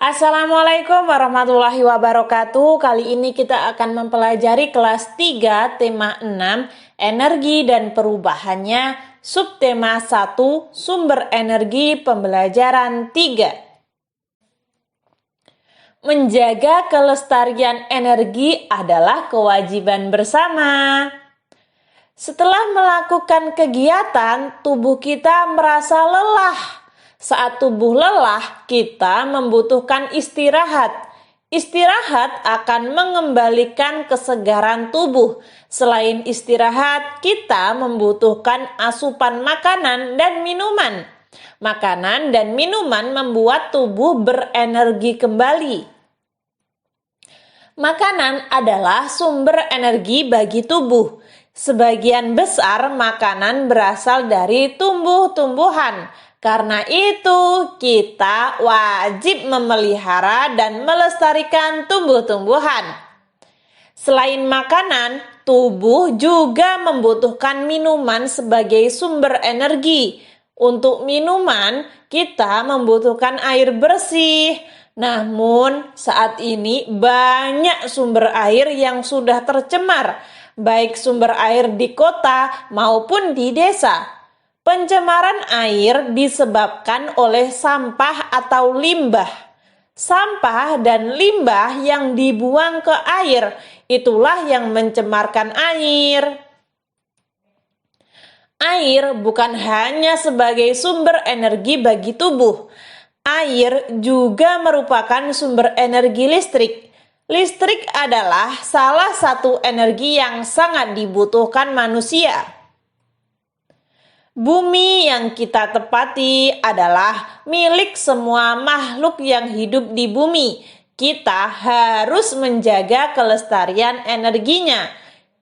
Assalamualaikum warahmatullahi wabarakatuh. Kali ini kita akan mempelajari kelas 3 tema 6 energi dan perubahannya, subtema 1 sumber energi, pembelajaran 3. Menjaga kelestarian energi adalah kewajiban bersama. Setelah melakukan kegiatan, tubuh kita merasa lelah. Saat tubuh lelah, kita membutuhkan istirahat. Istirahat akan mengembalikan kesegaran tubuh. Selain istirahat, kita membutuhkan asupan makanan dan minuman. Makanan dan minuman membuat tubuh berenergi kembali. Makanan adalah sumber energi bagi tubuh. Sebagian besar makanan berasal dari tumbuh-tumbuhan. Karena itu, kita wajib memelihara dan melestarikan tumbuh-tumbuhan. Selain makanan, tubuh juga membutuhkan minuman sebagai sumber energi. Untuk minuman, kita membutuhkan air bersih. Namun, saat ini banyak sumber air yang sudah tercemar, baik sumber air di kota maupun di desa. Pencemaran air disebabkan oleh sampah atau limbah. Sampah dan limbah yang dibuang ke air, itulah yang mencemarkan air. Air bukan hanya sebagai sumber energi bagi tubuh. Air juga merupakan sumber energi listrik. Listrik adalah salah satu energi yang sangat dibutuhkan manusia. Bumi yang kita tepati adalah milik semua makhluk yang hidup di bumi. Kita harus menjaga kelestarian energinya.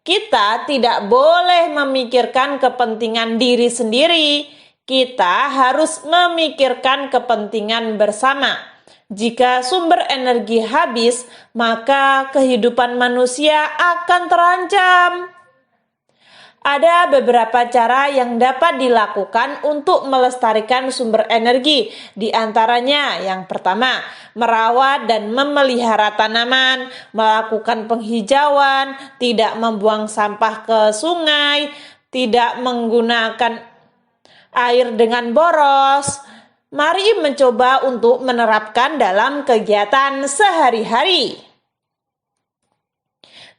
Kita tidak boleh memikirkan kepentingan diri sendiri. Kita harus memikirkan kepentingan bersama. Jika sumber energi habis, maka kehidupan manusia akan terancam. Ada beberapa cara yang dapat dilakukan untuk melestarikan sumber energi. Di antaranya, yang pertama, merawat dan memelihara tanaman, melakukan penghijauan, tidak membuang sampah ke sungai, tidak menggunakan air dengan boros. Mari mencoba untuk menerapkan dalam kegiatan sehari-hari.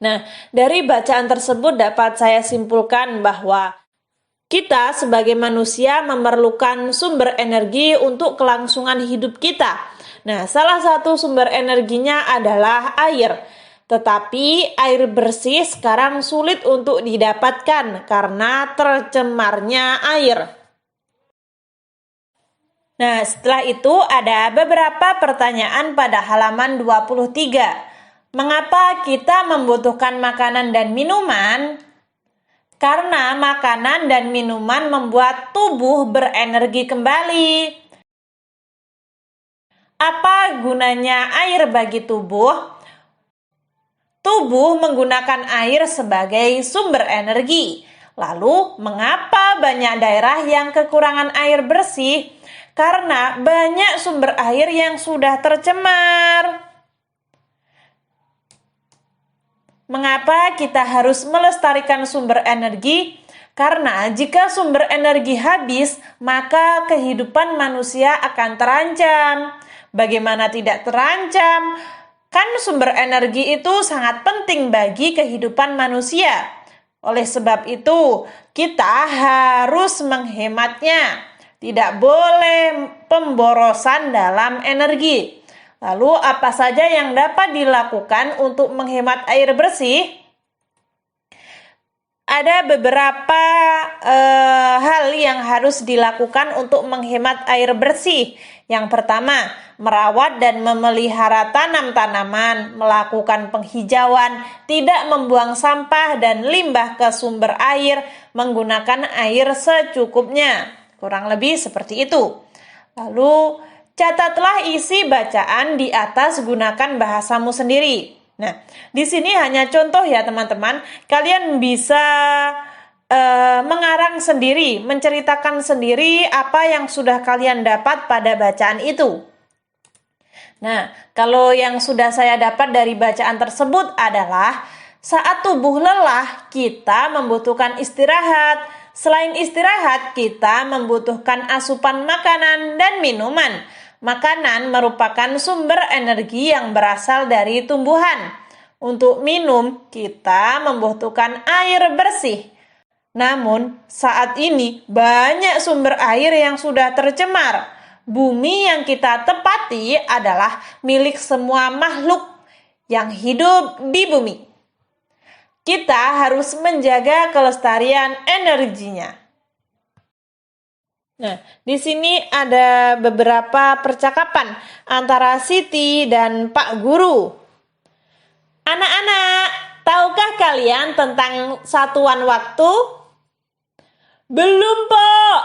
Nah, dari bacaan tersebut dapat saya simpulkan bahwa kita sebagai manusia memerlukan sumber energi untuk kelangsungan hidup kita. Nah, salah satu sumber energinya adalah air. Tetapi air bersih sekarang sulit untuk didapatkan karena tercemarnya air. Nah, setelah itu ada beberapa pertanyaan pada halaman 23. Mengapa kita membutuhkan makanan dan minuman? Karena makanan dan minuman membuat tubuh berenergi kembali. Apa gunanya air bagi tubuh? Tubuh menggunakan air sebagai sumber energi. Lalu, mengapa banyak daerah yang kekurangan air bersih? Karena banyak sumber air yang sudah tercemar. Mengapa kita harus melestarikan sumber energi? Karena jika sumber energi habis, maka kehidupan manusia akan terancam. Bagaimana tidak terancam? Kan sumber energi itu sangat penting bagi kehidupan manusia. Oleh sebab itu, kita harus menghematnya. Tidak boleh pemborosan dalam energi. Lalu apa saja yang dapat dilakukan untuk menghemat air bersih? Ada beberapa hal yang harus dilakukan untuk menghemat air bersih. Yang pertama, merawat dan memelihara tanam-tanaman, melakukan penghijauan, tidak membuang sampah dan limbah ke sumber air, menggunakan air secukupnya. Kurang lebih seperti itu. Lalu, catatlah isi bacaan di atas, gunakan bahasamu sendiri. Nah, di sini hanya contoh ya teman-teman. Kalian bisa mengarang sendiri, menceritakan sendiri apa yang sudah kalian dapat pada bacaan itu. Nah, kalau yang sudah saya dapat dari bacaan tersebut adalah saat tubuh lelah, kita membutuhkan istirahat. Selain istirahat, kita membutuhkan asupan makanan dan minuman. Makanan merupakan sumber energi yang berasal dari tumbuhan. Untuk minum, kita membutuhkan air bersih. Namun, saat ini banyak sumber air yang sudah tercemar. Bumi yang kita tepati adalah milik semua makhluk yang hidup di bumi. Kita harus menjaga kelestarian energinya. Nah, di sini ada beberapa percakapan antara Siti dan Pak Guru. Anak-anak, tahukah kalian tentang satuan waktu? Belum, Pak.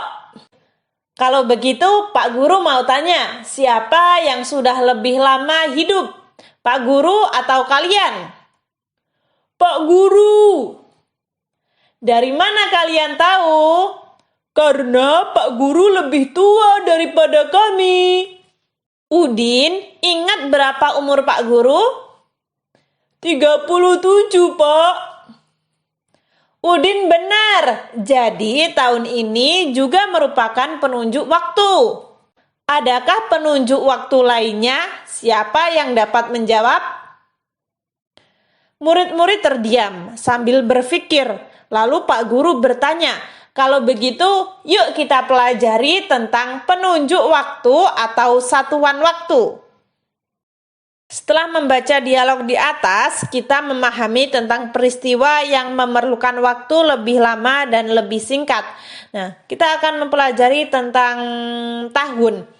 Kalau begitu, Pak Guru mau tanya, siapa yang sudah lebih lama hidup? Pak Guru atau kalian? Pak Guru. Dari mana kalian tahu? Karena Pak Guru lebih tua daripada kami. Udin, ingat berapa umur Pak Guru? 37, Pak. Udin benar, jadi tahun ini juga merupakan penunjuk waktu. Adakah penunjuk waktu lainnya? Siapa yang dapat menjawab? Murid-murid terdiam sambil berpikir. Lalu Pak Guru bertanya, kalau begitu yuk kita pelajari tentang penunjuk waktu atau satuan waktu. Setelah membaca dialog di atas, kita memahami tentang peristiwa yang memerlukan waktu lebih lama dan lebih singkat. Nah, kita akan mempelajari tentang tahun.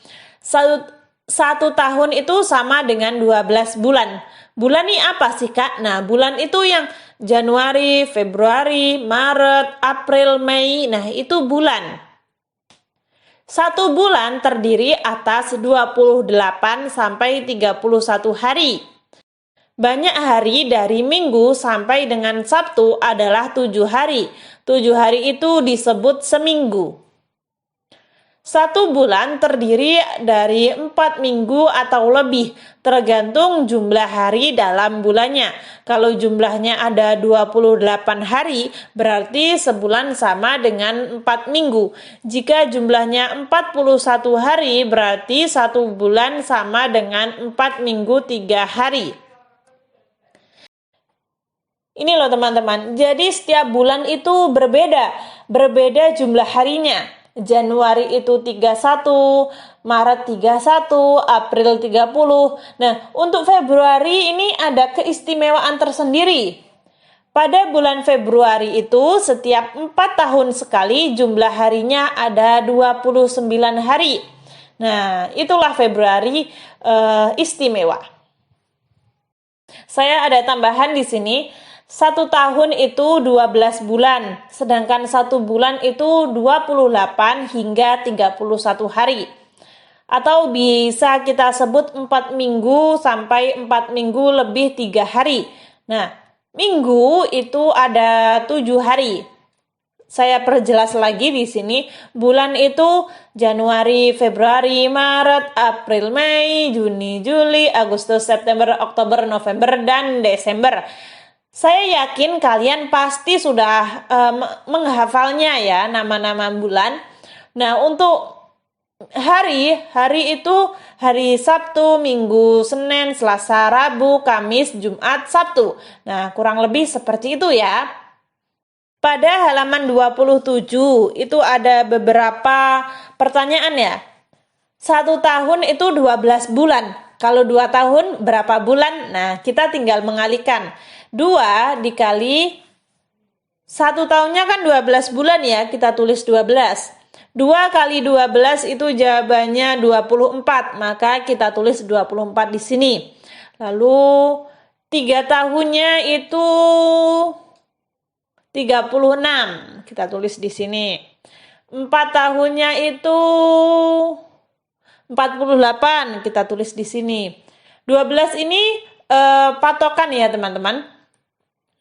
Satu tahun itu sama dengan 12 bulan. Bulan ini apa sih, Kak? Nah, bulan itu yang Januari, Februari, Maret, April, Mei. Nah, itu bulan. Satu bulan terdiri atas 28 sampai 31 hari. Banyak hari dari Minggu sampai dengan Sabtu adalah 7 hari. 7 hari itu disebut seminggu. Satu bulan terdiri dari 4 minggu atau lebih, tergantung jumlah hari dalam bulannya. Kalau jumlahnya ada 28 hari, berarti sebulan sama dengan 4 minggu. Jika jumlahnya 41 hari, berarti satu bulan sama dengan 4 minggu 3 hari. Ini loh teman-teman, jadi setiap bulan itu berbeda jumlah harinya. Januari itu 31, Maret 31, April 30. Nah, untuk Februari ini ada keistimewaan tersendiri. Pada bulan Februari itu setiap 4 tahun sekali jumlah harinya ada 29 hari. Nah, itulah Februari istimewa. Saya ada tambahan di sini. 1 tahun itu 12 bulan, sedangkan 1 bulan itu 28 hingga 31 hari. Atau bisa kita sebut 4 minggu sampai 4 minggu lebih 3 hari. Nah, minggu itu ada 7 hari. Saya perjelas lagi di sini, bulan itu Januari, Februari, Maret, April, Mei, Juni, Juli, Agustus, September, Oktober, November, dan Desember. Saya yakin kalian pasti sudah menghafalnya ya, nama-nama bulan. Nah, untuk hari itu hari Sabtu, Minggu, Senin, Selasa, Rabu, Kamis, Jumat, Sabtu. Nah, kurang lebih seperti itu ya. Pada halaman 27 itu ada beberapa pertanyaan ya. 1 tahun itu 12 bulan. Kalau 2 tahun berapa bulan? Nah, kita tinggal mengalihkan. 2 dikali 1 tahunnya kan 12 bulan ya, kita tulis 12. 2 kali 12 itu jawabannya 24, maka kita tulis 24 di sini. Lalu 3 tahunnya itu 36, kita tulis di sini. 4 tahunnya itu 48, kita tulis di sini. 12 ini patokan ya teman-teman.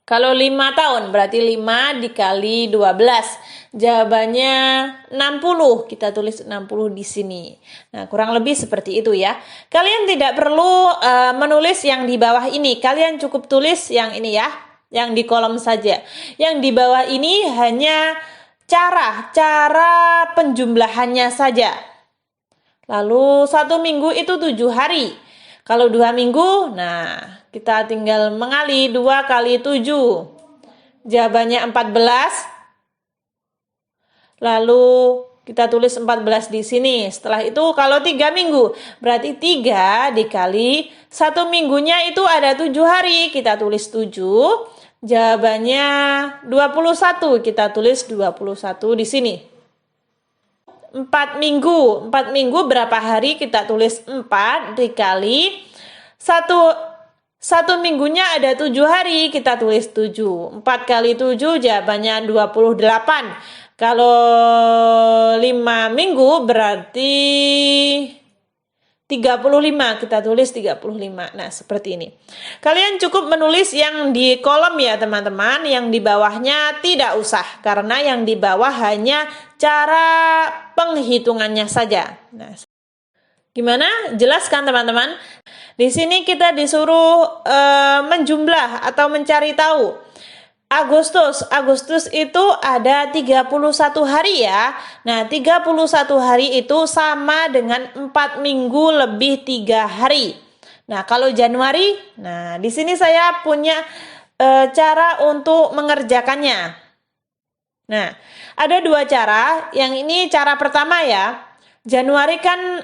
Kalau 5 tahun berarti 5 dikali 12. Jawabannya 60. Kita tulis 60 di sini. Nah, kurang lebih seperti itu ya. Kalian tidak perlu menulis yang di bawah ini. Kalian cukup tulis yang ini ya, yang di kolom saja. Yang di bawah ini hanya cara penjumlahannya saja. Lalu 1 minggu itu 7 hari. Kalau 2 minggu, nah kita tinggal mengali 2 kali 7. Jawabannya 14. Lalu kita tulis 14 di sini. Setelah itu kalau 3 minggu, berarti 3 dikali 1 minggunya itu ada 7 hari. Kita tulis 7. Jawabannya 21. Kita tulis 21 di sini. 4 minggu. 4 minggu berapa hari? Kita tulis 4 dikali 1 minggunya ada 7 hari. Kita tulis 7. 4 kali 7 jawabannya 28. Kalau 5 minggu berarti 35. Kita tulis 35. Nah, seperti ini. Kalian cukup menulis yang di kolom ya, teman-teman. Yang di bawahnya tidak usah. Karena yang di bawah hanya cara penghitungannya saja. Nah, gimana? Jelas kan, teman-teman? Di sini kita disuruh menjumlah atau mencari tahu. Agustus itu ada 31 hari ya. Nah, 31 hari itu sama dengan 4 minggu lebih 3 hari. Nah, kalau Januari, nah di sini saya punya cara untuk mengerjakannya. Nah, ada 2 cara. Yang ini cara pertama ya. Januari kan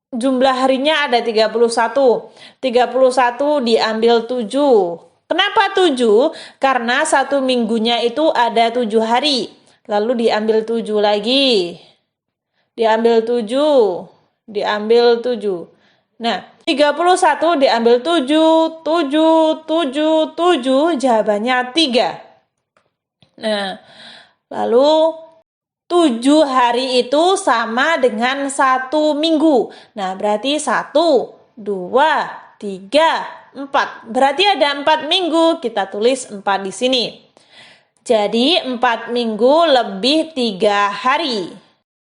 jumlah harinya ada 31. 31 diambil 7. Kenapa 7? Karena 1 minggunya itu ada 7 hari. Lalu diambil 7 lagi. Diambil 7. Diambil 7. Nah, 31 diambil 7. 7. Jawabannya 3. Nah, lalu 7 hari itu sama dengan 1 minggu. Nah, berarti 1, 2, 3, 4. Berarti ada 4 minggu. Kita tulis 4 di sini. Jadi 4 minggu lebih 3 hari.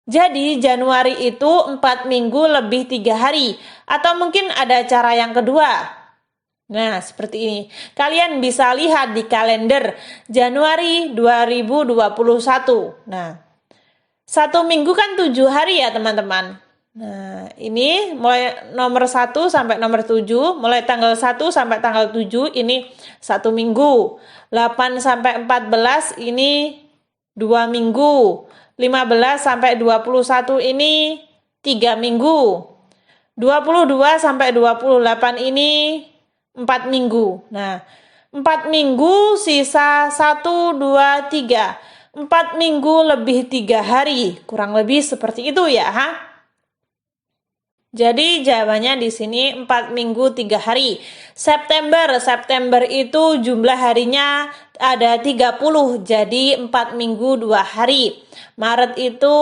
Jadi Januari itu 4 minggu lebih 3 hari. Atau mungkin ada cara yang kedua. Nah, seperti ini. Kalian bisa lihat di kalender Januari 2021. Nah, 1 minggu kan 7 hari ya, teman-teman. Nah, ini mulai nomor 1 sampai nomor 7, mulai tanggal 1 sampai tanggal 7 ini 1 minggu. 8 sampai 14 ini 2 minggu. 15 sampai 21 ini 3 minggu. 22 sampai 28 ini 4 minggu. Nah, 4 minggu sisa 1, 2, 3. 4 minggu lebih 3 hari. Kurang lebih seperti itu ya, ha? Jadi jawabannya di sini 4 minggu 3 hari. September itu jumlah harinya ada 30, jadi 4 minggu 2 hari. Maret itu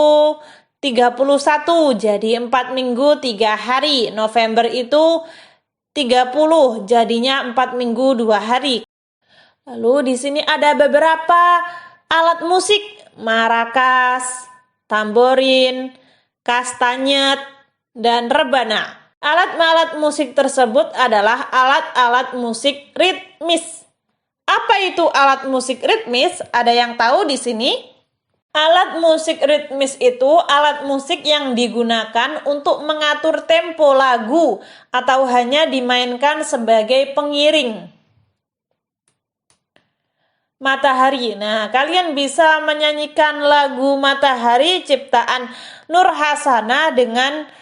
31, jadi 4 minggu 3 hari. November itu 30, jadinya 4 minggu 2 hari. Lalu di sini ada beberapa alat musik, marakas, tamborin, kastanyet, dan rebana. Alat-alat musik tersebut adalah alat-alat musik ritmis. Apa itu alat musik ritmis? Ada yang tahu di sini? Alat musik ritmis itu alat musik yang digunakan untuk mengatur tempo lagu atau hanya dimainkan sebagai pengiring. Matahari. Nah, kalian bisa menyanyikan lagu Matahari ciptaan Nur Hasana dengan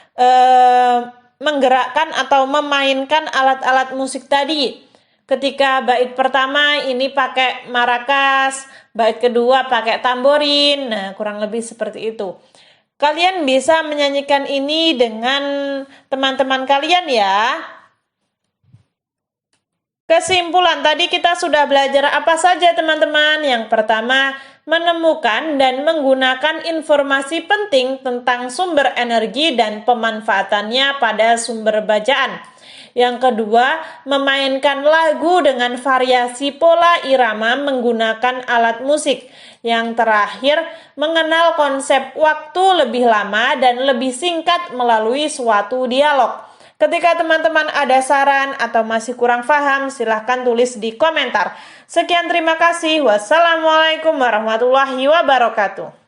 menggerakkan atau memainkan alat-alat musik tadi. Ketika bait pertama ini pakai marakas, bait kedua pakai tamborin. Nah, kurang lebih seperti itu. Kalian bisa menyanyikan ini dengan teman-teman kalian ya. Kesimpulan tadi kita sudah belajar apa saja teman-teman? Yang pertama, menemukan dan menggunakan informasi penting tentang sumber energi dan pemanfaatannya pada sumber bacaan. Yang kedua, memainkan lagu dengan variasi pola irama menggunakan alat musik. Yang terakhir, mengenal konsep waktu lebih lama dan lebih singkat melalui suatu dialog. Ketika teman-teman ada saran atau masih kurang paham, silahkan tulis di komentar. Sekian, terima kasih. Wassalamualaikum warahmatullahi wabarakatuh.